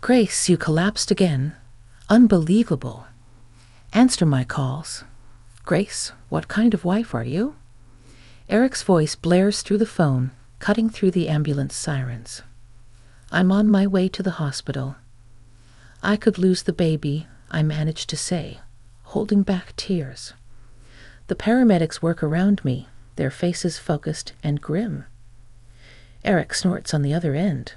Grace, you collapsed again. Unbelievable. Answer my calls. Grace, what kind of wife are you? Eric's voice blares through the phone, cutting through the ambulance sirens. I'm on my way to the hospital. I could lose the baby, I managed to say, holding back tears. The paramedics work around me, their faces focused and grim. Eric snorts on the other end.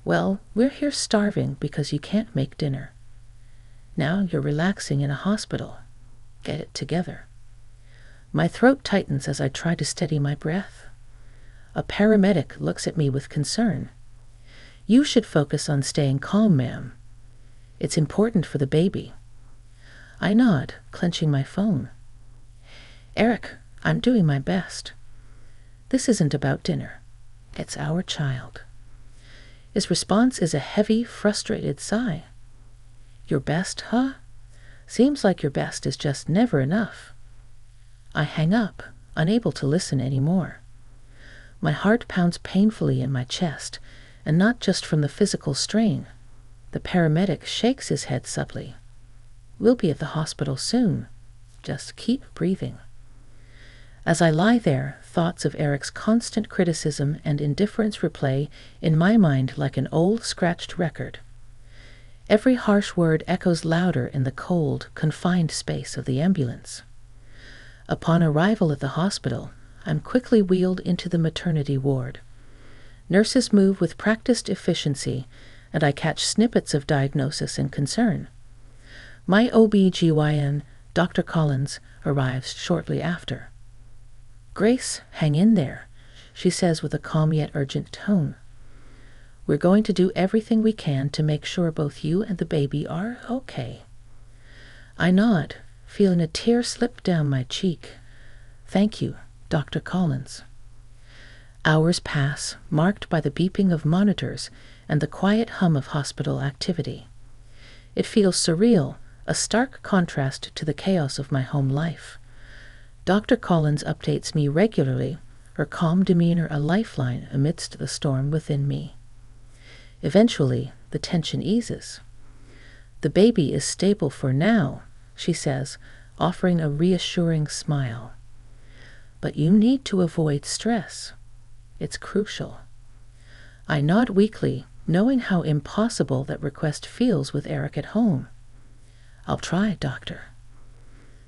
Well, we're here starving because you can't make dinner. Now you're relaxing in a hospital. Get it together. My throat tightens as I try to steady my breath. A paramedic looks at me with concern. You should focus on staying calm, ma'am. It's important for the baby. I nod, clenching my phone. Eric, I'm doing my best. This isn't about dinner. It's our child. His response is a heavy, frustrated sigh. Your best, huh? Seems like your best is just never enough. I hang up, unable to listen anymore. My heart pounds painfully in my chest, and not just from the physical strain. The paramedic shakes his head subtly. We'll be at the hospital soon. Just keep breathing. As I lie there, thoughts of Eric's constant criticism and indifference replay in my mind like an old, scratched record. Every harsh word echoes louder in the cold, confined space of the ambulance. Upon arrival at the hospital, I'm quickly wheeled into the maternity ward. Nurses move with practiced efficiency, and I catch snippets of diagnosis and concern. My OB/GYN, Dr. Collins, arrives shortly after. Grace, hang in there, she says with a calm yet urgent tone. We're going to do everything we can to make sure both you and the baby are okay. I nod, feeling a tear slip down my cheek. Thank you, Dr. Collins. Hours pass, marked by the beeping of monitors and the quiet hum of hospital activity. It feels surreal, a stark contrast to the chaos of my home life. Dr. Collins updates me regularly, her calm demeanor a lifeline amidst the storm within me. Eventually, the tension eases. The baby is stable for now, she says, offering a reassuring smile. But you need to avoid stress. It's crucial. I nod weakly, knowing how impossible that request feels with Eric at home. I'll try, doctor.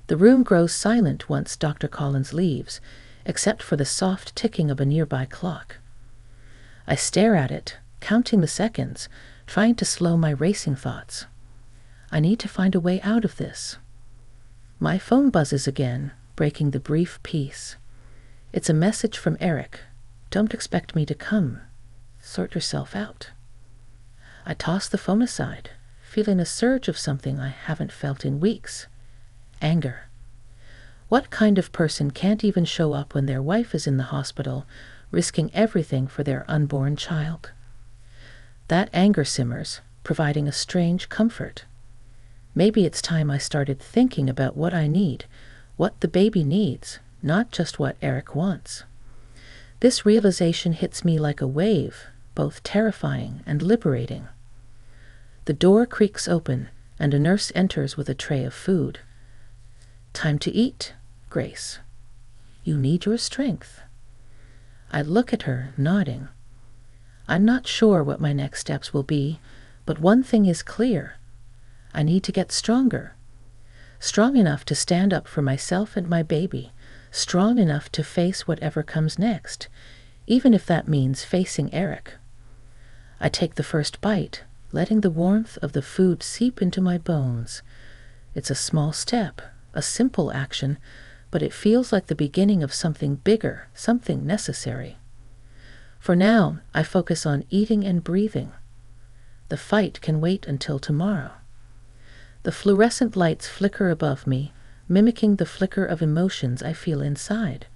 The room grows silent once Dr. Collins leaves, except for the soft ticking of a nearby clock. I stare at it, counting the seconds, trying to slow my racing thoughts. I need to find a way out of this. My phone buzzes again, breaking the brief peace. It's a message from Eric. Don't expect me to come. Sort yourself out. I toss the phone aside, feeling a surge of something I haven't felt in weeks. Anger. What kind of person can't even show up when their wife is in the hospital, risking everything for their unborn child? That anger simmers, providing a strange comfort. Maybe it's time I started thinking about what I need, what the baby needs, not just what Eric wants. This realization hits me like a wave, both terrifying and liberating. The door creaks open, and a nurse enters with a tray of food. Time to eat, Grace. You need your strength. I look at her, nodding. I'm not sure what my next steps will be, but one thing is clear. I need to get stronger. Strong enough to stand up for myself and my baby, strong enough to face whatever comes next, even if that means facing Eric. I take the first bite, letting the warmth of the food seep into my bones. It's a small step, a simple action, but it feels like the beginning of something bigger, something necessary. For now, I focus on eating and breathing. The fight can wait until tomorrow. The fluorescent lights flicker above me, mimicking the flicker of emotions I feel inside.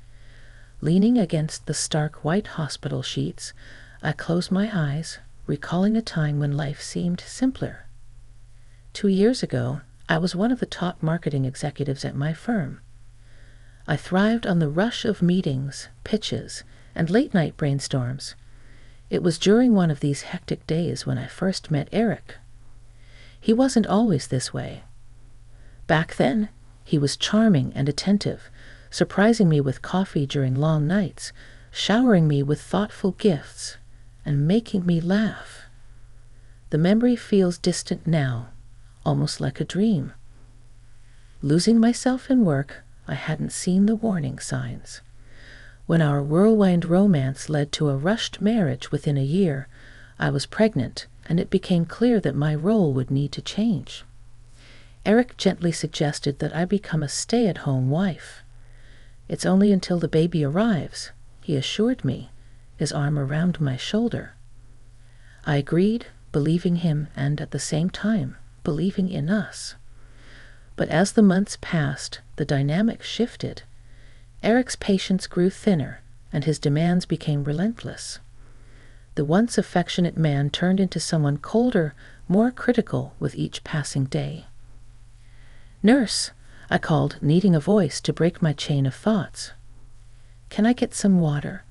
Leaning against the stark white hospital sheets, I close my eyes, recalling a time when life seemed simpler. 2 years ago, I was one of the top marketing executives at my firm. I thrived on the rush of meetings, pitches, and late-night brainstorms. It was during one of these hectic days when I first met Eric. He wasn't always this way. Back then, he was charming and attentive, surprising me with coffee during long nights, showering me with thoughtful gifts, and making me laugh. The memory feels distant now, almost like a dream. Losing myself in work, I hadn't seen the warning signs. When our whirlwind romance led to a rushed marriage within a year, I was pregnant, and it became clear that my role would need to change. Eric gently suggested that I become a stay-at-home wife. "It's only until the baby arrives," he assured me, his arm around my shoulder. I agreed, believing him and at the same time believing in us. But as the months passed, the dynamic shifted. Eric's patience grew thinner, and his demands became relentless. The once affectionate man turned into someone colder, more critical with each passing day. "Nurse," I called, needing a voice to break my chain of thoughts. "Can I get some water?"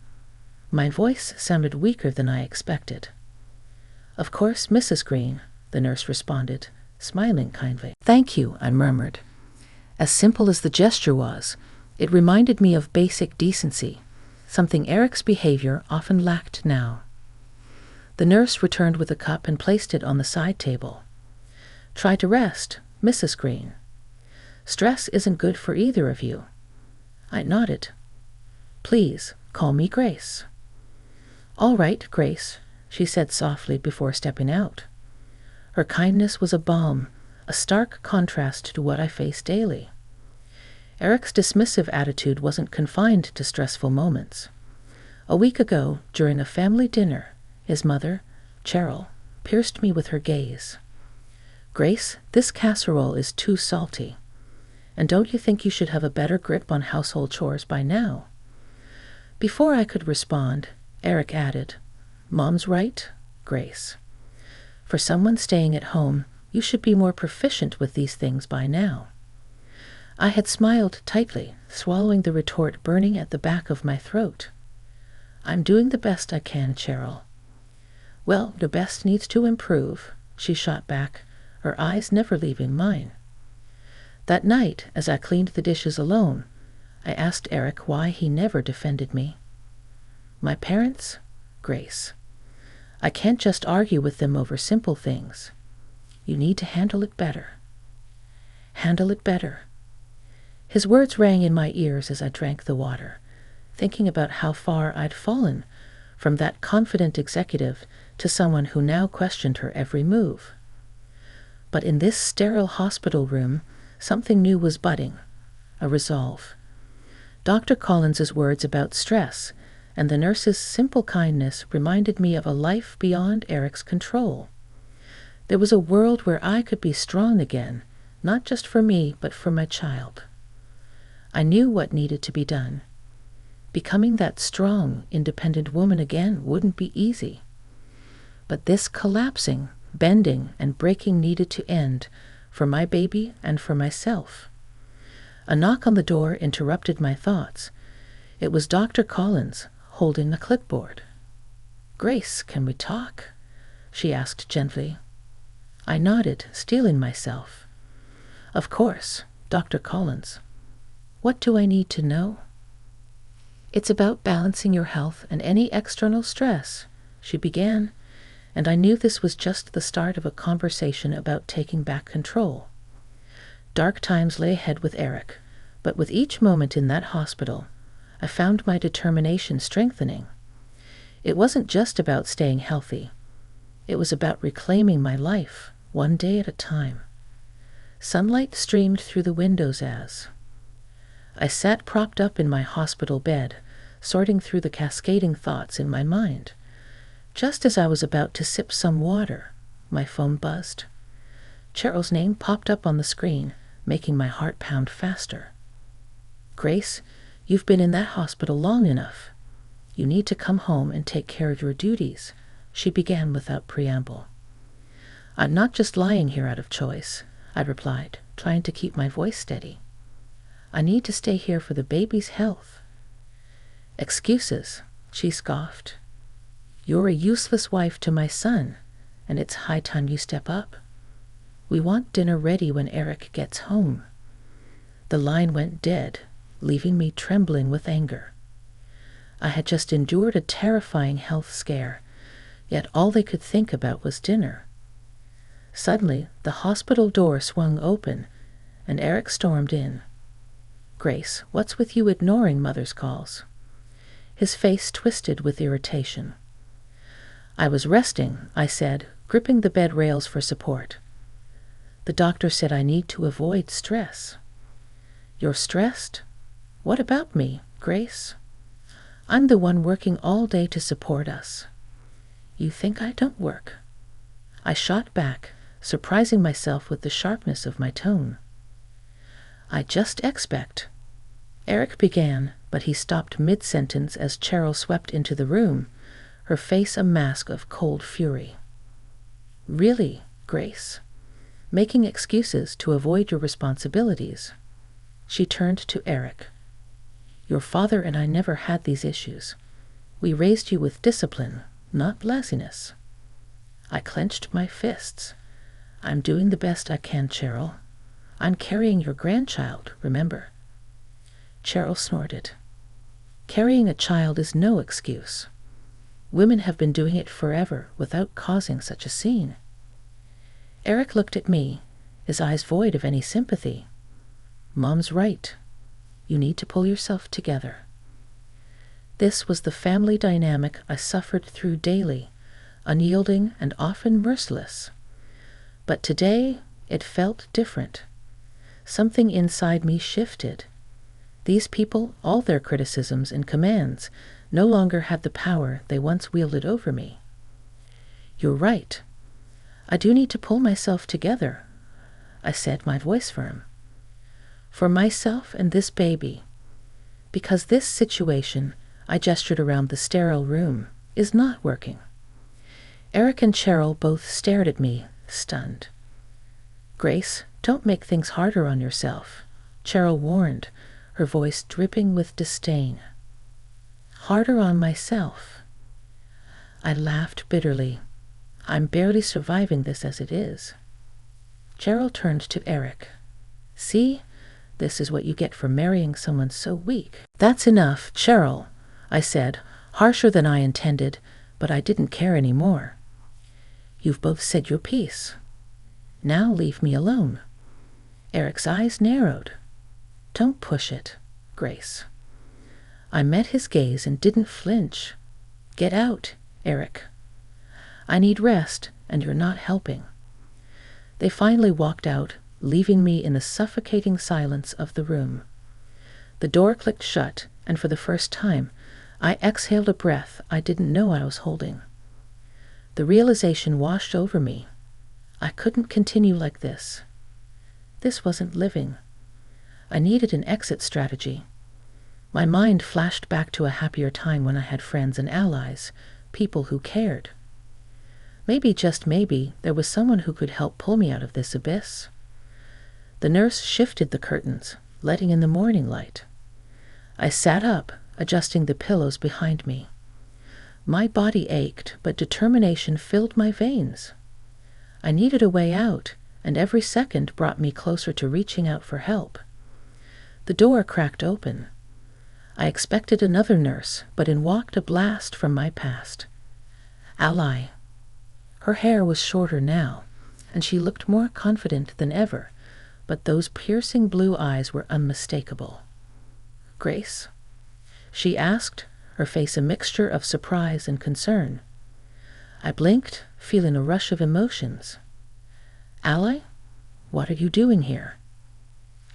My voice sounded weaker than I expected. "Of course, Mrs. Green," the nurse responded, smiling kindly. "Thank you," I murmured. As simple as the gesture was, it reminded me of basic decency, something Eric's behavior often lacked now. The nurse returned with a cup and placed it on the side table. "Try to rest, Mrs. Green. Stress isn't good for either of you." I nodded. "Please, call me Grace." "All right, Grace," she said softly before stepping out. Her kindness was a balm, a stark contrast to what I face daily. Eric's dismissive attitude wasn't confined to stressful moments. A week ago, during a family dinner, his mother, Cheryl, pierced me with her gaze. "Grace, this casserole is too salty. And don't you think you should have a better grip on household chores by now?" Before I could respond, Eric added, "Mom's right, Grace. For someone staying at home, you should be more proficient with these things by now." I had smiled tightly, swallowing the retort burning at the back of my throat. "I'm doing the best I can, Cheryl." "Well, the best needs to improve," she shot back, her eyes never leaving mine. That night, as I cleaned the dishes alone, I asked Eric why he never defended me. "My parents, Grace. I can't just argue with them over simple things. You need to handle it better." Handle it better. His words rang in my ears as I drank the water, thinking about how far I'd fallen from that confident executive to someone who now questioned her every move. But in this sterile hospital room, something new was budding, a resolve. Dr. Collins's words about stress and the nurse's simple kindness reminded me of a life beyond Eric's control. There was a world where I could be strong again, not just for me, but for my child. I knew what needed to be done. Becoming that strong, independent woman again wouldn't be easy. But this collapsing, bending, and breaking needed to end, for my baby and for myself. A knock on the door interrupted my thoughts. It was Dr. Collins, holding a clipboard. "Grace, can we talk?" she asked gently. I nodded, steeling myself. "Of course, Dr. Collins. What do I need to know?" "It's about balancing your health and any external stress," she began, and I knew this was just the start of a conversation about taking back control. Dark times lay ahead with Eric, but with each moment in that hospital, I found my determination strengthening. It wasn't just about staying healthy. It was about reclaiming my life, one day at a time. Sunlight streamed through the windows as I sat propped up in my hospital bed, sorting through the cascading thoughts in my mind. Just as I was about to sip some water, my phone buzzed. Cheryl's name popped up on the screen, making my heart pound faster. "Grace, you've been in that hospital long enough. You need to come home and take care of your duties," she began without preamble. "I'm not just lying here out of choice," I replied, trying to keep my voice steady. "I need to stay here for the baby's health." "Excuses," she scoffed. You're a useless wife to my son, and it's high time you step up. We want dinner ready when Eric gets home." The line went dead, leaving me trembling with anger. I had just endured a terrifying health scare, yet all they could think about was dinner. Suddenly, the hospital door swung open, and Eric stormed in. "Grace, what's with you ignoring Mother's calls?" His face twisted with irritation. "I was resting," I said, gripping the bed rails for support. "The doctor said I need to avoid stress." "You're stressed? What about me, Grace? I'm the one working all day to support us." "You think I don't work?" I shot back, surprising myself with the sharpness of my tone. "I just expect." Eric began, but he stopped mid-sentence as Cheryl swept into the room, her face a mask of cold fury. "Really, Grace? Making excuses to avoid your responsibilities?" She turned to Eric. "Your father and I never had these issues. We raised you with discipline, not laziness." I clenched my fists. "I'm doing the best I can, Cheryl. I'm carrying your grandchild, remember." Cheryl snorted. "Carrying a child is no excuse. Women have been doing it forever without causing such a scene." Eric looked at me, his eyes void of any sympathy. "Mom's right. You need to pull yourself together." This was the family dynamic I suffered through daily, unyielding and often merciless. But today it felt different. Something inside me shifted. These people, all their criticisms and commands, no longer had the power they once wielded over me. "You're right. I do need to pull myself together," I said, my voice firm. "For myself and this baby. Because this situation," I gestured around the sterile room, "is not working." Eric and Cheryl both stared at me, stunned. "Grace, don't make things harder on yourself," Cheryl warned, her voice dripping with disdain. "Harder on myself?" I laughed bitterly. "I'm barely surviving this as it is." Cheryl turned to Eric. "See? This is what you get for marrying someone so weak." "That's enough, Cheryl," I said, harsher than I intended, but I didn't care any more. "You've both said your piece. Now leave me alone." Eric's eyes narrowed. "Don't push it, Grace." I met his gaze and didn't flinch. "Get out, Eric. I need rest, and you're not helping." They finally walked out, leaving me in the suffocating silence of the room. The door clicked shut, and for the first time, I exhaled a breath I didn't know I was holding. The realization washed over me. I couldn't continue like this. This wasn't living. I needed an exit strategy. My mind flashed back to a happier time when I had friends and allies, people who cared. Maybe, just maybe, there was someone who could help pull me out of this abyss. The nurse shifted the curtains, letting in the morning light. I sat up, adjusting the pillows behind me. My body ached, but determination filled my veins. I needed a way out, and every second brought me closer to reaching out for help. The door cracked open. I expected another nurse, but in walked a blast from my past. Ally. Her hair was shorter now, and she looked more confident than ever, but those piercing blue eyes were unmistakable. "Grace?" she asked, her face a mixture of surprise and concern. I blinked, feeling a rush of emotions. "Ally? What are you doing here?"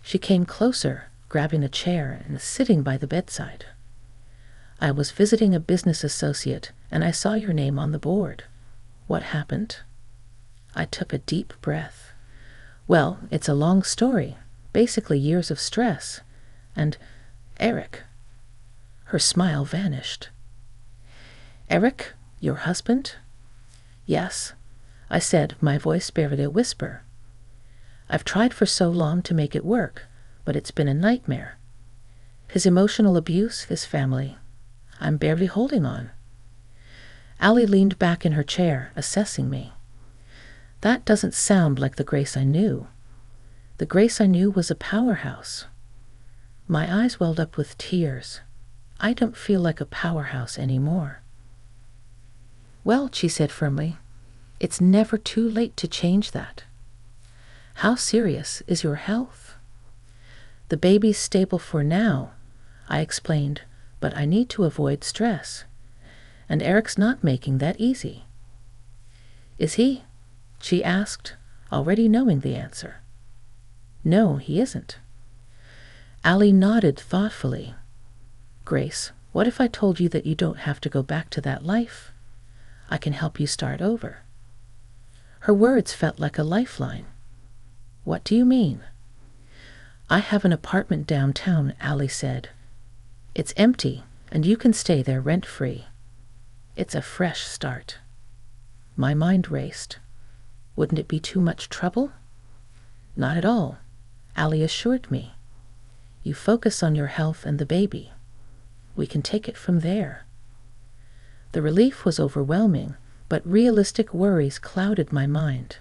She came closer, grabbing a chair and sitting by the bedside. "I was visiting a business associate, and I saw your name on the board. What happened?" I took a deep breath. "Well, it's a long story, basically years of stress. And Eric." Her smile vanished. "Eric, your husband?" "Yes," I said, my voice barely a whisper. "I've tried for so long to make it work, but it's been a nightmare. His emotional abuse, his family. I'm barely holding on." Allie leaned back in her chair, assessing me. That doesn't sound like the Grace I knew. The Grace I knew was a powerhouse. My eyes welled up with tears. I don't feel like a powerhouse anymore. Well, she said firmly, it's never too late to change that. How serious is your health? The baby's stable for now, I explained, but I need to avoid stress. And Eric's not making that easy. Is he? She asked, already knowing the answer. No, he isn't. Allie nodded thoughtfully. Grace, what if I told you that you don't have to go back to that life? I can help you start over. Her words felt like a lifeline. What do you mean? I have an apartment downtown, Allie said. It's empty, and you can stay there rent-free. It's a fresh start. My mind raced. Wouldn't it be too much trouble? Not at all, Allie assured me. You focus on your health and the baby. We can take it from there. The relief was overwhelming, but realistic worries clouded my mind.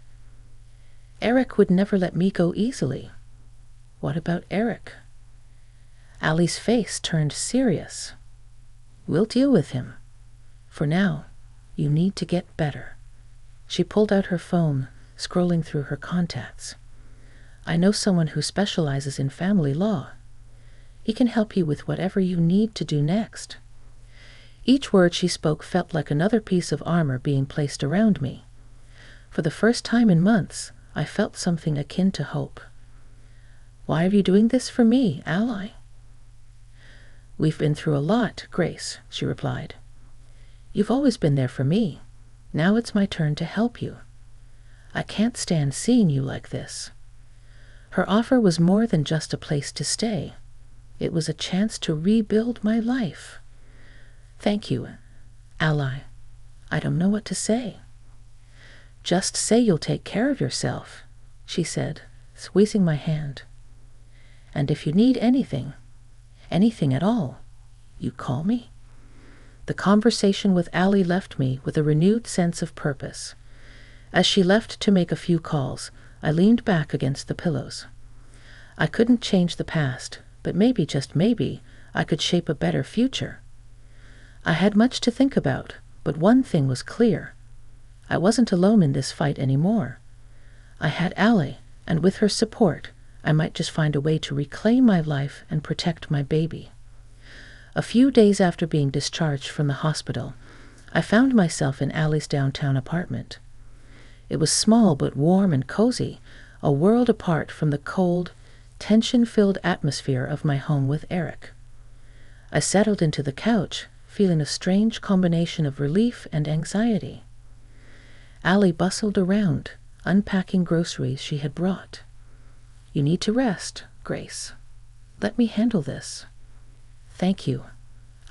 Eric would never let me go easily. What about Eric? Allie's face turned serious. We'll deal with him. For now, you need to get better. She pulled out her phone, scrolling through her contacts. I know someone who specializes in family law. He can help you with whatever you need to do next. Each word she spoke felt like another piece of armor being placed around me. For the first time in months, I felt something akin to hope. Why are you doing this for me, ally? We've been through a lot, Grace, she replied. You've always been there for me. Now it's my turn to help you. I can't stand seeing you like this. Her offer was more than just a place to stay. It was a chance to rebuild my life. Thank you, ally. I don't know what to say. Just say you'll take care of yourself, she said, squeezing my hand. And if you need anything at all, you call me. The conversation with Allie left me with a renewed sense of purpose. As she left to make a few calls, I leaned back against the pillows. I couldn't change the past, but maybe, just maybe, I could shape a better future. I had much to think about, but one thing was clear. I wasn't alone in this fight anymore. I had Allie, and with her support, I might just find a way to reclaim my life and protect my baby. A few days after being discharged from the hospital, I found myself in Allie's downtown apartment. It was small but warm and cozy, a world apart from the cold, tension-filled atmosphere of my home with Eric. I settled into the couch, feeling a strange combination of relief and anxiety. Allie bustled around, unpacking groceries she had brought. You need to rest, Grace. Let me handle this. Thank you.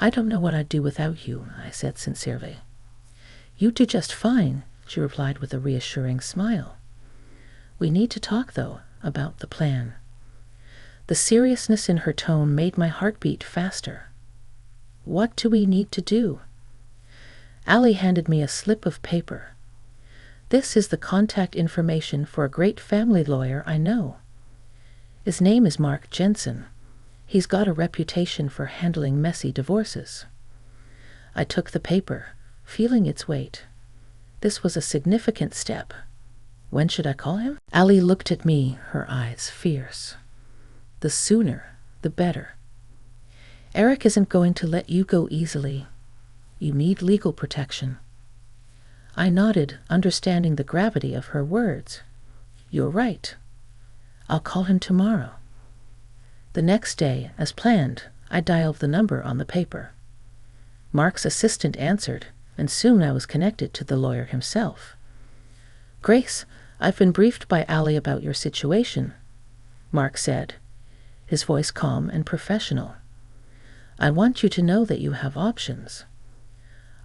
I don't know what I'd do without you, I said sincerely. You do just fine, she replied with a reassuring smile. We need to talk, though, about the plan. The seriousness in her tone made my heart beat faster. What do we need to do? Allie handed me a slip of paper. This is the contact information for a great family lawyer I know. His name is Mark Jensen. He's got a reputation for handling messy divorces. I took the paper, feeling its weight. This was a significant step. When should I call him? Allie looked at me, her eyes fierce. The sooner, the better. Eric isn't going to let you go easily. You need legal protection. I nodded, understanding the gravity of her words. You're right. I'll call him tomorrow. The next day, as planned, I dialed the number on the paper. Mark's assistant answered, and soon I was connected to the lawyer himself. Grace, I've been briefed by Allie about your situation, Mark said, his voice calm and professional. I want you to know that you have options.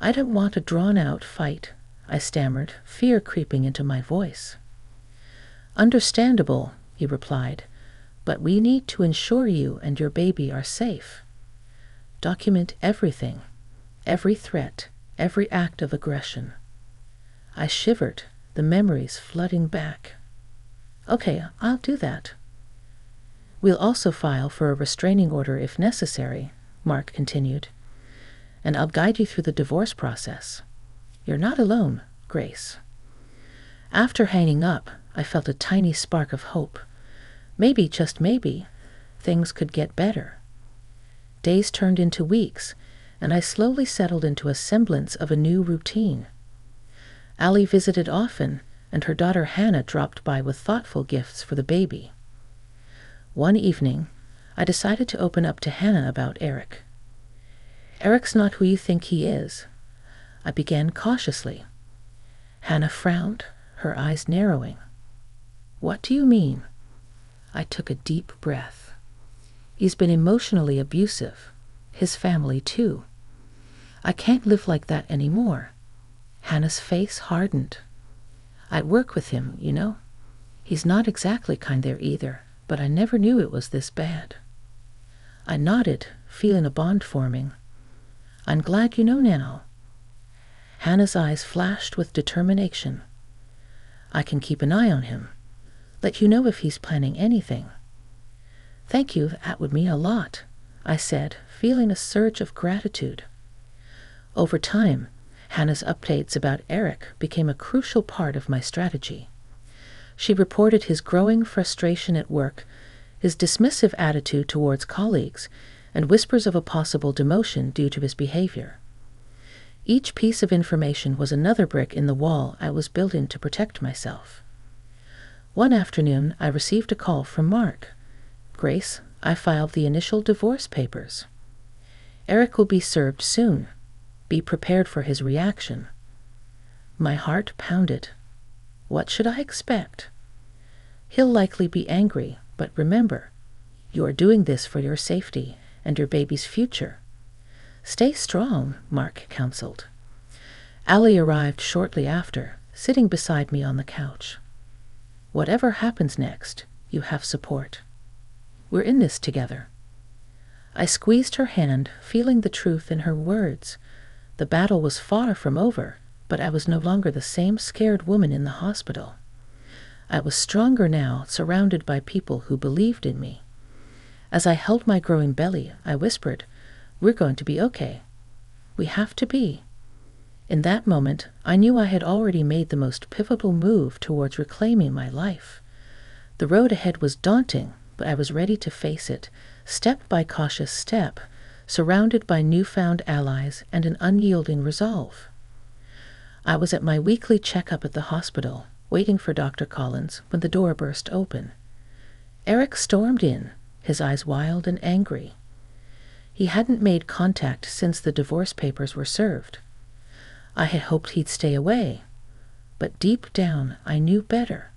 I don't want a drawn-out fight, I stammered, fear creeping into my voice. Understandable, he replied, but we need to ensure you and your baby are safe. Document everything, every threat, every act of aggression. I shivered, the memories flooding back. Okay, I'll do that. We'll also file for a restraining order if necessary, Mark continued, and I'll guide you through the divorce process. You're not alone, Grace. After hanging up, I felt a tiny spark of hope. Maybe, just maybe, things could get better. Days turned into weeks, and I slowly settled into a semblance of a new routine. Allie visited often, and her daughter Hannah dropped by with thoughtful gifts for the baby. One evening, I decided to open up to Hannah about Eric. Eric's not who you think he is. I began cautiously. Hannah frowned, her eyes narrowing. What do you mean? I took a deep breath. He's been emotionally abusive. His family, too. I can't live like that anymore. Hannah's face hardened. I'd work with him, you know. He's not exactly kind there either, but I never knew it was this bad. I nodded, feeling a bond forming. I'm glad you know now. Hannah's eyes flashed with determination. I can keep an eye on him. Let you know if he's planning anything. Thank you, that would mean a lot, I said, feeling a surge of gratitude. Over time, Hannah's updates about Eric became a crucial part of my strategy. She reported his growing frustration at work, his dismissive attitude towards colleagues, and whispers of a possible demotion due to his behavior. Each piece of information was another brick in the wall I was building to protect myself. One afternoon, I received a call from Mark. Grace, I filed the initial divorce papers. Eric will be served soon. Be prepared for his reaction. My heart pounded. What should I expect? He'll likely be angry, but remember, you are doing this for your safety and your baby's future. Stay strong, Mark counseled. Allie arrived shortly after, sitting beside me on the couch. Whatever happens next, you have support. We're in this together. I squeezed her hand, feeling the truth in her words. The battle was far from over, but I was no longer the same scared woman in the hospital. I was stronger now, surrounded by people who believed in me. As I held my growing belly, I whispered, "We're going to be okay. We have to be." In that moment, I knew I had already made the most pivotal move towards reclaiming my life. The road ahead was daunting, but I was ready to face it, step by cautious step, surrounded by newfound allies and an unyielding resolve. I was at my weekly checkup at the hospital, waiting for Dr. Collins, when the door burst open. Eric stormed in, his eyes wild and angry. He hadn't made contact since the divorce papers were served. I had hoped he'd stay away, but deep down I knew better.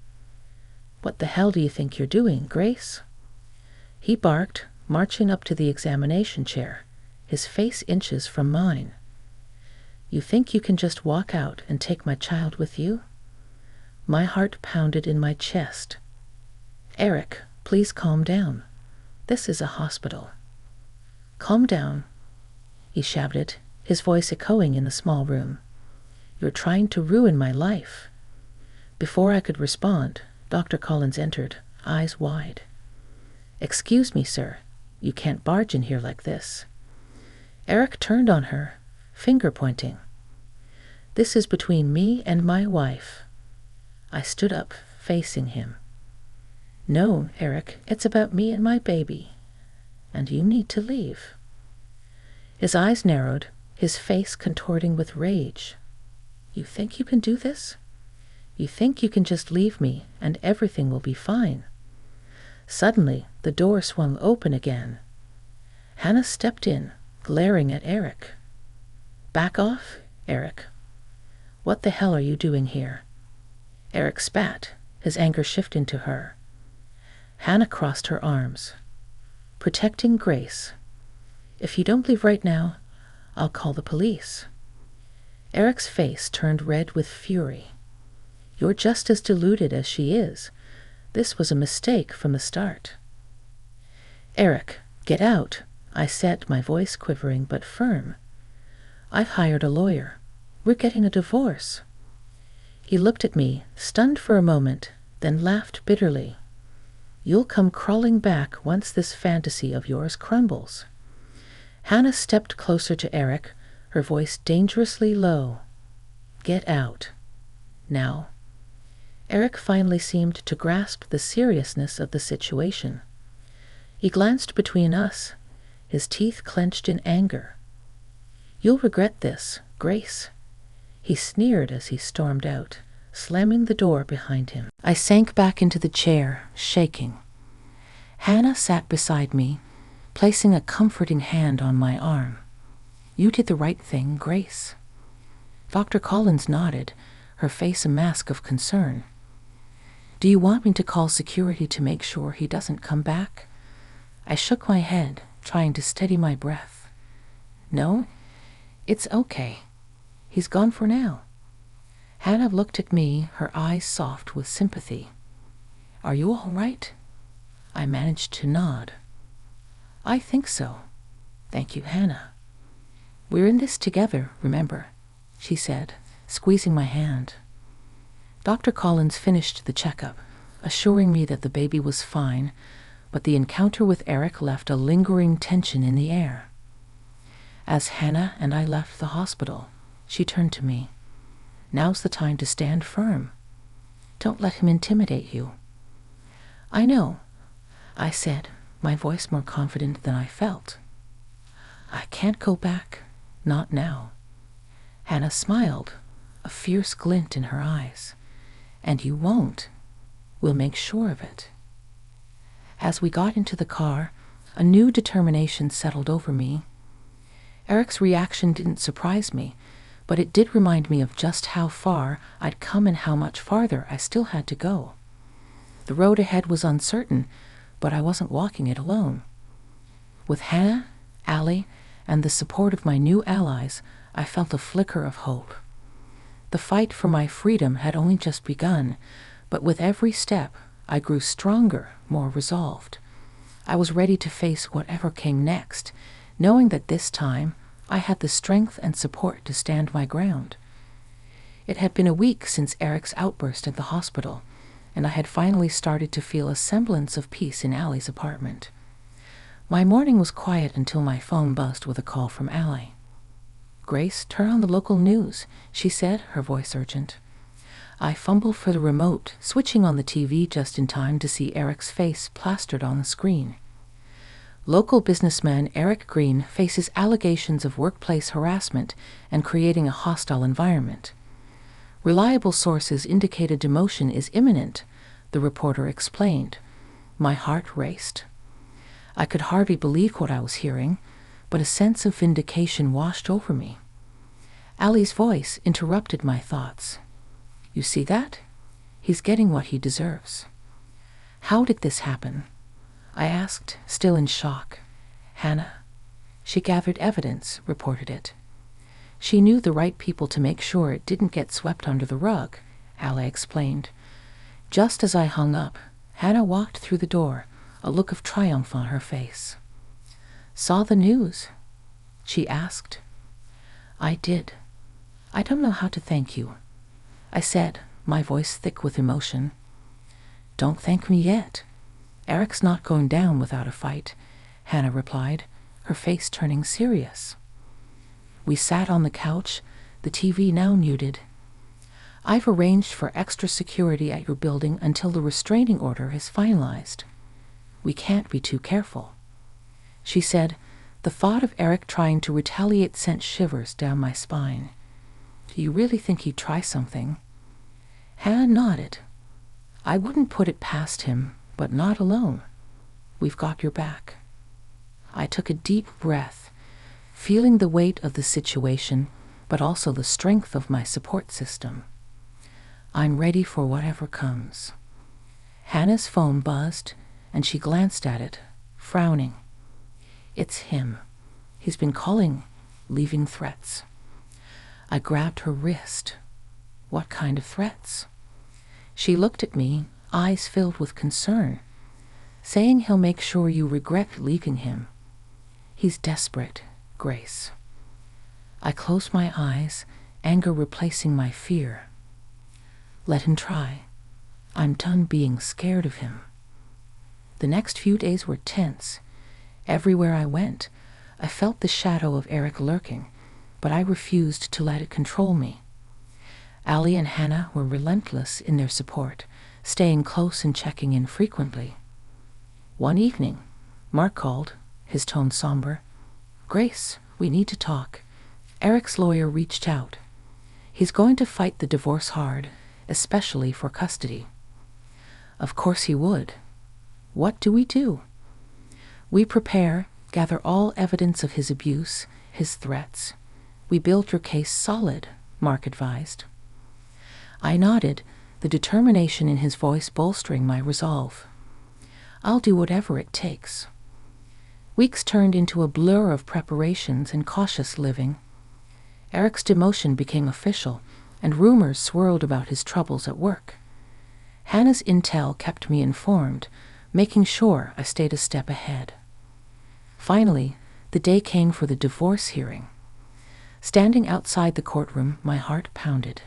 "What the hell do you think you're doing, Grace?" He barked, marching up to the examination chair, his face inches from mine. "You think you can just walk out and take my child with you?" My heart pounded in my chest. "Eric, please calm down. This is a hospital." "Calm down," he shouted, his voice echoing in the small room. "You're trying to ruin my life." Before I could respond, Dr. Collins entered, eyes wide. "Excuse me, sir. You can't barge in here like this." Eric turned on her, finger pointing. "This is between me and my wife." I stood up, facing him. "No, Eric, it's about me and my baby. And you need to leave." His eyes narrowed, his face contorting with rage. "You think you can do this? You think you can just leave me and everything will be fine?" Suddenly, the door swung open again. Hannah stepped in, glaring at Eric. "Back off, Eric. What the hell are you doing here?" Eric spat, his anger shifting to her. Hannah crossed her arms. "Protecting Grace. If you don't leave right now, I'll call the police." Eric's face turned red with fury. "You're just as deluded as she is. This was a mistake from the start." "Eric, get out," I said, my voice quivering but firm. "I've hired a lawyer. We're getting a divorce." He looked at me, stunned for a moment, then laughed bitterly. "You'll come crawling back once this fantasy of yours crumbles." Hannah stepped closer to Eric, her voice dangerously low. "Get out. Now." Eric finally seemed to grasp the seriousness of the situation. He glanced between us, his teeth clenched in anger. "You'll regret this, Grace." He sneered as he stormed out, slamming the door behind him. I sank back into the chair, shaking. Hannah sat beside me, placing a comforting hand on my arm. "You did the right thing, Grace." Dr. Collins nodded, her face a mask of concern. "Do you want me to call security to make sure he doesn't come back?" I shook my head, trying to steady my breath. "No, it's okay. He's gone for now." Hannah looked at me, her eyes soft with sympathy. "Are you all right?" I managed to nod. "I think so. Thank you, Hannah." "We're in this together, remember," she said, squeezing my hand. Dr. Collins finished the checkup, assuring me that the baby was fine, but the encounter with Eric left a lingering tension in the air. As Hannah and I left the hospital, she turned to me. "Now's the time to stand firm. Don't let him intimidate you." "I know," I said, my voice more confident than I felt. "I can't go back, not now." Hannah smiled, a fierce glint in her eyes. "And you won't. We'll make sure of it." As we got into the car, a new determination settled over me. Eric's reaction didn't surprise me, but it did remind me of just how far I'd come and how much farther I still had to go. The road ahead was uncertain, but I wasn't walking it alone. With Hannah, Allie, and the support of my new allies, I felt a flicker of hope. The fight for my freedom had only just begun, but with every step, I grew stronger, more resolved. I was ready to face whatever came next, knowing that this time I had the strength and support to stand my ground. It had been a week since Eric's outburst at the hospital, and I had finally started to feel a semblance of peace in Allie's apartment. My morning was quiet until my phone buzzed with a call from Allie. "Grace, turn on the local news," she said, her voice urgent. I fumbled for the remote, switching on the TV just in time to see Eric's face plastered on the screen. Local businessman Eric Green faces allegations of workplace harassment and creating a hostile environment. Reliable sources indicate a demotion is imminent, the reporter explained. My heart raced. I could hardly believe what I was hearing, but a sense of vindication washed over me. Allie's voice interrupted my thoughts. "You see that? He's getting what he deserves." "How did this happen?" I asked, still in shock. "Hannah." "She gathered evidence," reported it. "She knew the right people to make sure it didn't get swept under the rug," Allie explained. Just as I hung up, Hannah walked through the door, a look of triumph on her face. "Saw the news?" she asked. I did. "I don't know how to thank you," I said, my voice thick with emotion. "Don't thank me yet. Eric's not going down without a fight," Hannah replied, her face turning serious. We sat on the couch, the TV now muted. "I've arranged for extra security at your building until the restraining order is finalized. We can't be too careful," she said. The thought of Eric trying to retaliate sent shivers down my spine. "Do you really think he'd try something?" Hannah nodded. "I wouldn't put it past him, but not alone. We've got your back." I took a deep breath, feeling the weight of the situation, but also the strength of my support system. "I'm ready for whatever comes." Hannah's phone buzzed, and she glanced at it, frowning. "It's him. He's been calling, leaving threats." I grabbed her wrist. "What kind of threats?" She looked at me, eyes filled with concern. "Saying he'll make sure you regret leaving him. He's desperate, Grace." I closed my eyes, anger replacing my fear. Let him try. I'm done being scared of him. The next few days were tense. Everywhere I went, I felt the shadow of Eric lurking, but I refused to let it control me. Allie and Hannah were relentless in their support, staying close and checking in frequently. One evening, Mark called, his tone somber. "Grace, we need to talk." Eric's lawyer reached out. "He's going to fight the divorce hard, especially for custody." Of course he would. What do? We prepare, gather all evidence of his abuse, his threats. We build your case solid, Mark advised. I nodded, the determination in his voice bolstering my resolve. I'll do whatever it takes. Weeks turned into a blur of preparations and cautious living. Eric's demotion became official, and rumors swirled about his troubles at work. Hannah's intel kept me informed, making sure I stayed a step ahead. Finally, the day came for the divorce hearing. Standing outside the courtroom, my heart pounded.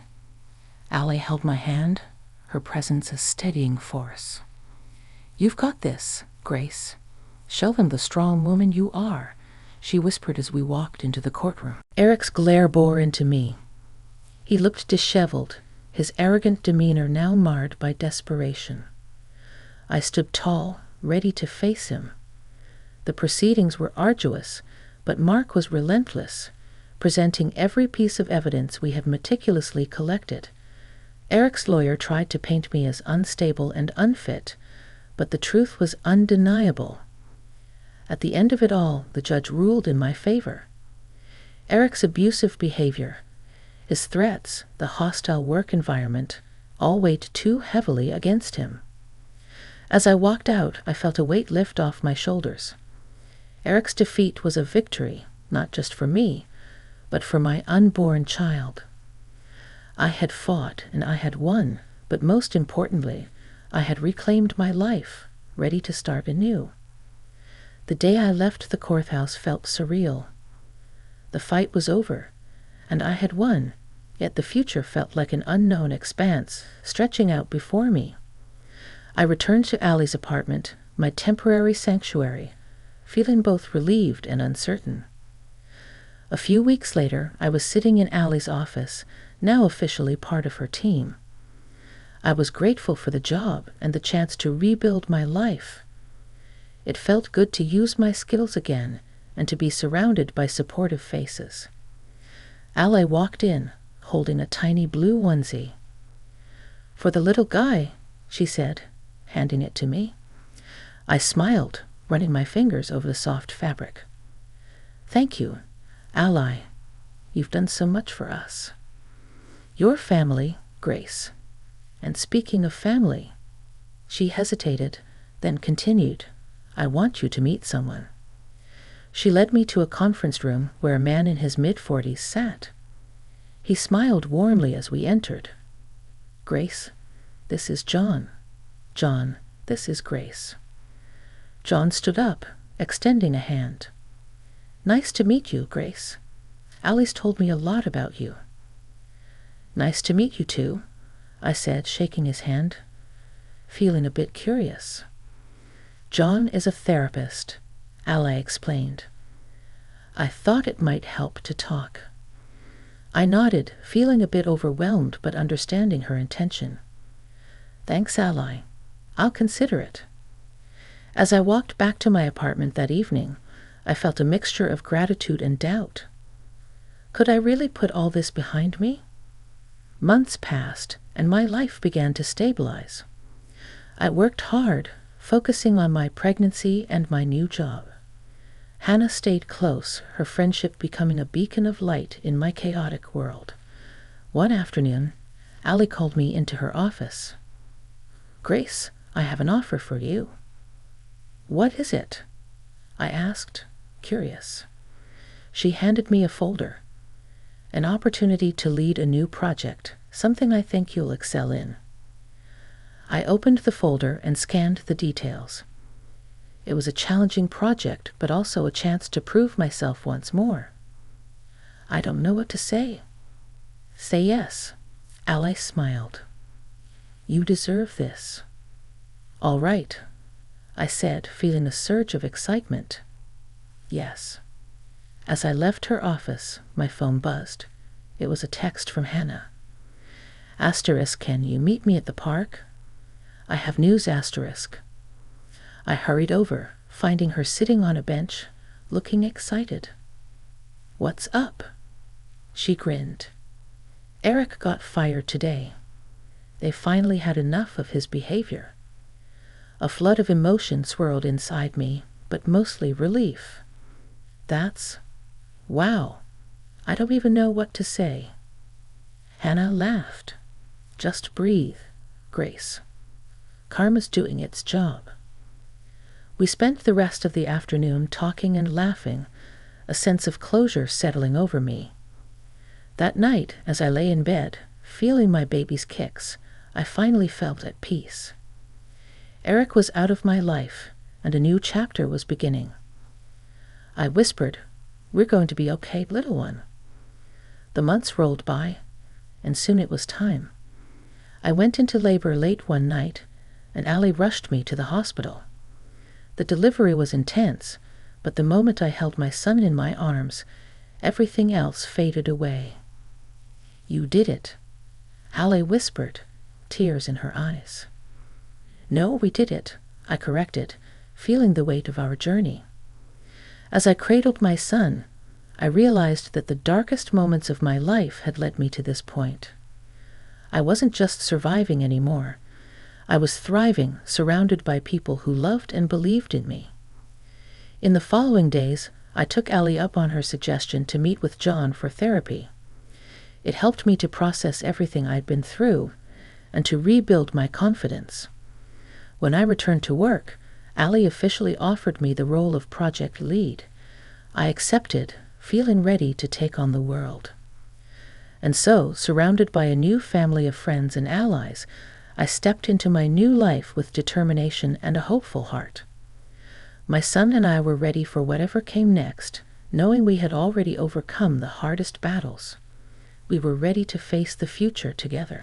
Allie held my hand, her presence a steadying force. "You've got this, Grace. Show them the strong woman you are," she whispered as we walked into the courtroom. Eric's glare bore into me. He looked disheveled, his arrogant demeanor now marred by desperation. I stood tall, ready to face him. The proceedings were arduous, but Mark was relentless, presenting every piece of evidence we had meticulously collected. Eric's lawyer tried to paint me as unstable and unfit, but the truth was undeniable. At the end of it all, the judge ruled in my favor. Eric's abusive behavior, his threats, the hostile work environment, all weighed too heavily against him. As I walked out, I felt a weight lift off my shoulders. Eric's defeat was a victory, not just for me, but for my unborn child. I had fought and I had won, but most importantly, I had reclaimed my life, ready to start anew. The day I left the courthouse felt surreal. The fight was over, and I had won, yet the future felt like an unknown expanse stretching out before me. I returned to Allie's apartment, my temporary sanctuary, feeling both relieved and uncertain. A few weeks later, I was sitting in Allie's office, now officially part of her team. I was grateful for the job and the chance to rebuild my life. It felt good to use my skills again and to be surrounded by supportive faces. Allie walked in, holding a tiny blue onesie. "For the little guy," she said, handing it to me. I smiled, running my fingers over the soft fabric. "Thank you, Allie. You've done so much for us. Your family, Grace. And speaking of family," she hesitated, then continued, "I want you to meet someone." She led me to a conference room where a man in his mid-40s sat. He smiled warmly as we entered. "Grace, this is John. John, this is Grace." John stood up, extending a hand. "Nice to meet you, Grace. Allie's told me a lot about you." "Nice to meet you too," I said, shaking his hand, feeling a bit curious. "John is a therapist," Allie explained. I thought it might help to talk. I nodded, feeling a bit overwhelmed but understanding her intention. "Thanks, Allie. I'll consider it." As I walked back to my apartment that evening, I felt a mixture of gratitude and doubt. Could I really put all this behind me? Months passed, and my life began to stabilize. I worked hard, focusing on my pregnancy and my new job. Hannah stayed close, her friendship becoming a beacon of light in my chaotic world. One afternoon, Allie called me into her office. "Grace, I have an offer for you." "What is it?" I asked, curious. She handed me a folder. "An opportunity to lead a new project, something I think you'll excel in." I opened the folder and scanned the details. It was a challenging project, but also a chance to prove myself once more. I don't know what to say. Say yes. Ally smiled. You deserve this. All right, I said, feeling a surge of excitement. Yes. As I left her office, my phone buzzed. It was a text from Hannah. Asterisk, can you meet me at the park? I have news, asterisk. I hurried over, finding her sitting on a bench, looking excited. What's up? She grinned. Eric got fired today. They finally had enough of his behavior. A flood of emotion swirled inside me, but mostly relief. Wow. I don't even know what to say. Hannah laughed. Just breathe, Grace. Karma's doing its job. We spent the rest of the afternoon talking and laughing, a sense of closure settling over me. That night, as I lay in bed, feeling my baby's kicks, I finally felt at peace. Eric was out of my life, and a new chapter was beginning. I whispered, "We're going to be okay, little one." The months rolled by, and soon it was time. I went into labor late one night, and Allie rushed me to the hospital. The delivery was intense, but the moment I held my son in my arms, everything else faded away. You did it, Allie whispered, tears in her eyes. No, we did it, I corrected, feeling the weight of our journey. As I cradled my son, I realized that the darkest moments of my life had led me to this point. I wasn't just surviving anymore. I was thriving, surrounded by people who loved and believed in me. In the following days, I took Allie up on her suggestion to meet with John for therapy. It helped me to process everything I'd been through and to rebuild my confidence. When I returned to work, Allie officially offered me the role of project lead. I accepted, feeling ready to take on the world. And so, surrounded by a new family of friends and allies, I stepped into my new life with determination and a hopeful heart. My son and I were ready for whatever came next, knowing we had already overcome the hardest battles. We were ready to face the future together.